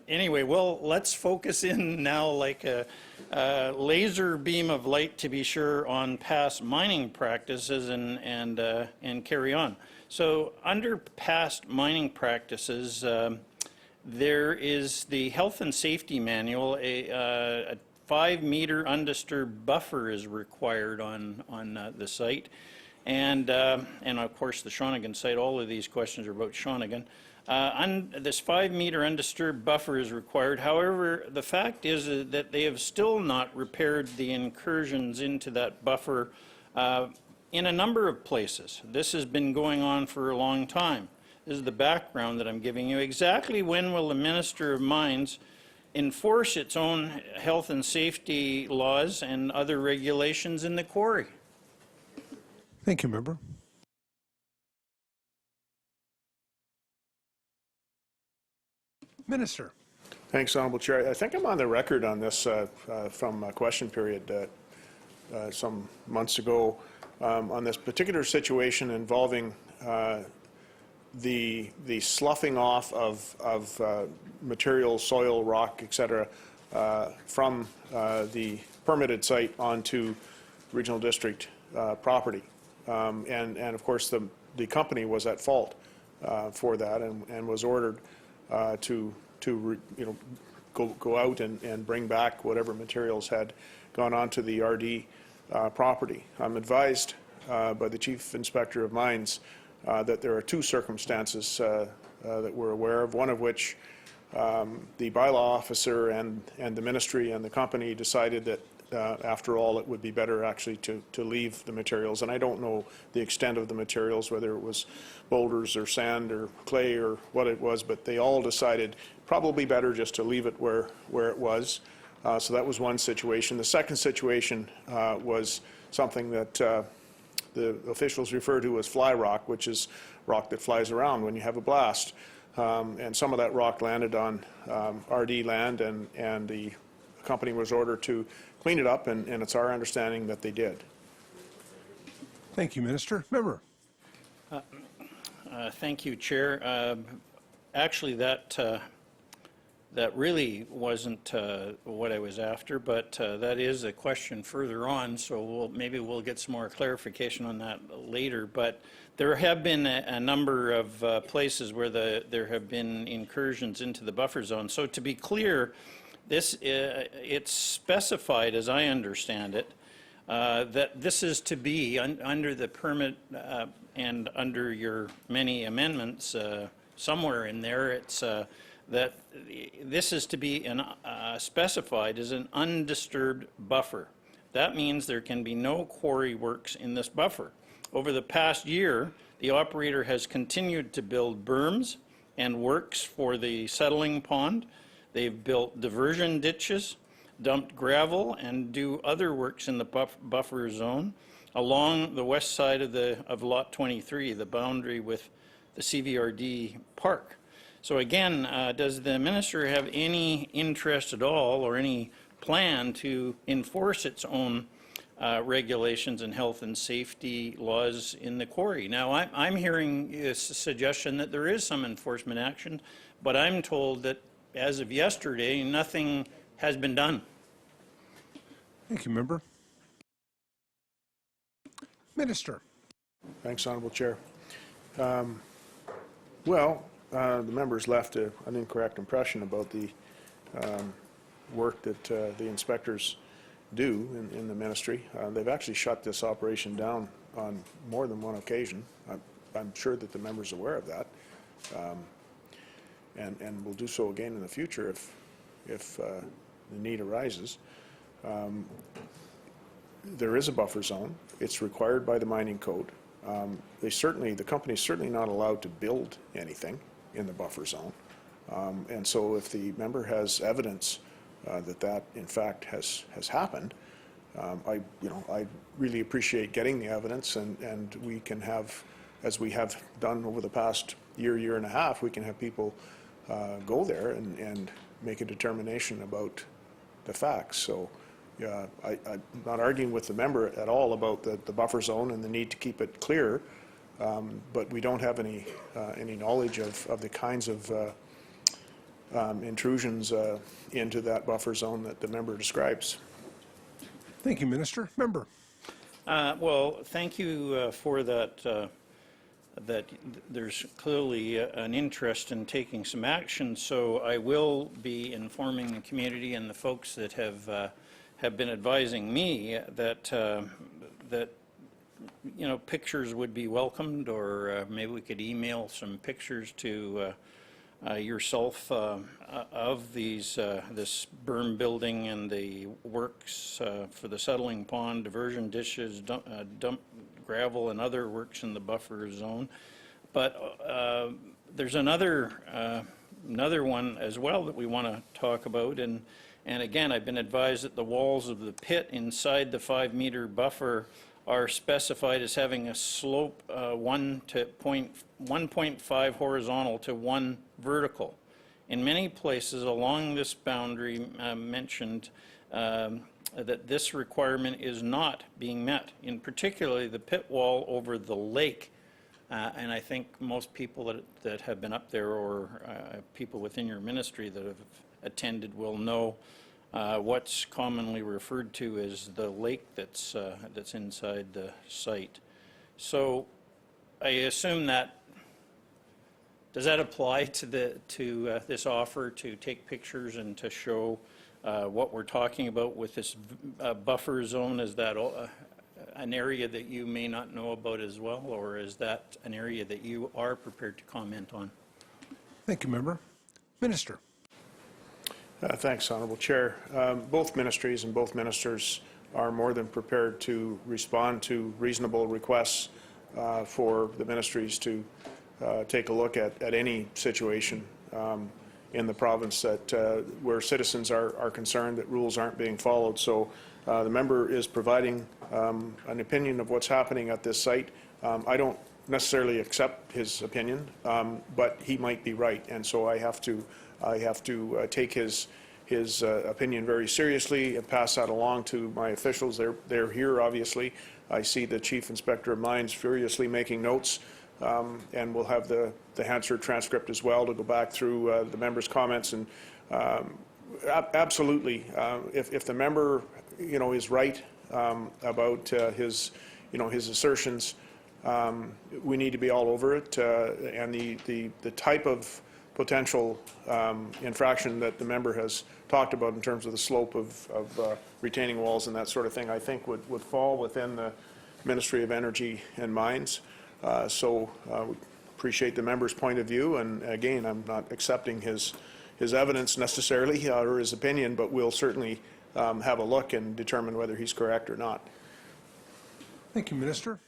anyway, well, let's focus in now like a laser beam of light, to be sure, on past mining practices and carry on. So under past mining practices, there is the health and safety manual. A 5-meter undisturbed buffer is required on the site. And of course the Shawnigan site, all of these questions are about Shawnigan. This 5-meter undisturbed buffer is required. However, the fact is that they have still not repaired the incursions into that buffer in a number of places. This has been going on for a long time. This is the background that I'm giving you. Exactly when will the Minister of Mines enforce its own health and safety laws and other regulations in the quarry? Thank you, member. Minister. Thanks, Honourable Chair. I think I'm on the record on this from a question period some months ago on this particular situation involving the sloughing off of material, soil, rock, etc., from the permitted site onto regional district property. And of course the company was at fault for that and was ordered to go out and bring back whatever materials had gone onto the RD property. I'm advised by the Chief Inspector of Mines that there are 2 circumstances that we're aware of, one of which the bylaw officer and the ministry and the company decided that after all, it would be better actually to leave the materials. And I don't know the extent of the materials, whether it was boulders or sand or clay or what it was, but they all decided probably better just to leave it where it was. So that was one situation. The second situation was something that the officials refer to as fly rock, which is rock that flies around when you have a blast. And some of that rock landed on RD land, and the company was ordered to clean it up, and it's our understanding that they did. Thank you, Minister. Member. Thank you, Chair. Actually, that really wasn't what I was after, but that is a question further on, so maybe we'll get some more clarification on that later. But there have been a number of places where there have been incursions into the buffer zone. So to be clear, it's specified, as I understand it, that this is to be under the permit and under your many amendments somewhere in there. It's that this is to be specified as an undisturbed buffer. That means there can be no quarry works in this buffer. Over the past year, the operator has continued to build berms and works for the settling pond. They've built diversion ditches, dumped gravel, and do other works in the buffer zone along the west side of Lot 23, the boundary with the CVRD park. So again, does the minister have any interest at all or any plan to enforce its own regulations and health and safety laws in the quarry? Now, I'm hearing a suggestion that there is some enforcement action, but I'm told that as of yesterday, nothing has been done. Thank you, member. Minister. Thanks, Honourable Chair. Well, the members left an incorrect impression about the work that the inspectors do in the ministry. They've actually shut this operation down on more than one occasion. I'm sure that the member's aware of that. And will do so again in the future if the need arises. There is a buffer zone. It's required by the mining code. The company's certainly not allowed to build anything in the buffer zone. And so if the member has evidence that in fact has happened, I really appreciate getting the evidence, and we can have, as we have done over the past year and a half, we can have people go there and make a determination about the facts. So yeah, I'm not arguing with the member at all about the buffer zone and the need to keep it clear, but we don't have any knowledge of the kinds of intrusions into that buffer zone that the member describes. Thank you, Minister. Member. Well, thank you for that. That there's clearly an interest in taking some action. So I will be informing the community and the folks that have been advising me that that pictures would be welcomed, or maybe we could email some pictures to yourself of this berm building and the works for the settling pond, diversion dishes, dump gravel and other works in the buffer zone. But there's another one as well that we want to talk about, and again, I've been advised that the walls of the pit inside the 5-meter buffer are specified as having a slope 1.5 horizontal to 1 vertical. In many places along this boundary mentioned that this requirement is not being met, in particularly the pit wall over the lake. And I think most people that have been up there, or people within your ministry that have attended, will know what's commonly referred to as the lake that's inside the site. So I assume does that apply to this offer to take pictures and to show what we're talking about with this buffer zone? Is that an area that you may not know about as well, or is that an area that you are prepared to comment on? Thank you, Member. Minister. Thanks, Honourable Chair. Both ministries and both ministers are more than prepared to respond to reasonable requests for the ministries to take a look at any situation in the province that where citizens are concerned that rules aren't being followed. So the member is providing an opinion of what's happening at this site. I don't necessarily accept his opinion, but he might be right, and so I have to take his opinion very seriously and pass that along to my officials. They're here, obviously. I see the Chief Inspector of Mines furiously making notes, and we'll have the Hansard transcript as well to go back through the member's comments. And absolutely, if the member is right about his assertions, we need to be all over it. And the type of potential infraction that the member has talked about in terms of the slope of retaining walls and that sort of thing, I think would fall within the Ministry of Energy and Mines. So we appreciate the member's point of view, and again, I'm not accepting his evidence necessarily or his opinion, but we'll certainly have a look and determine whether he's correct or not. Thank you, Minister.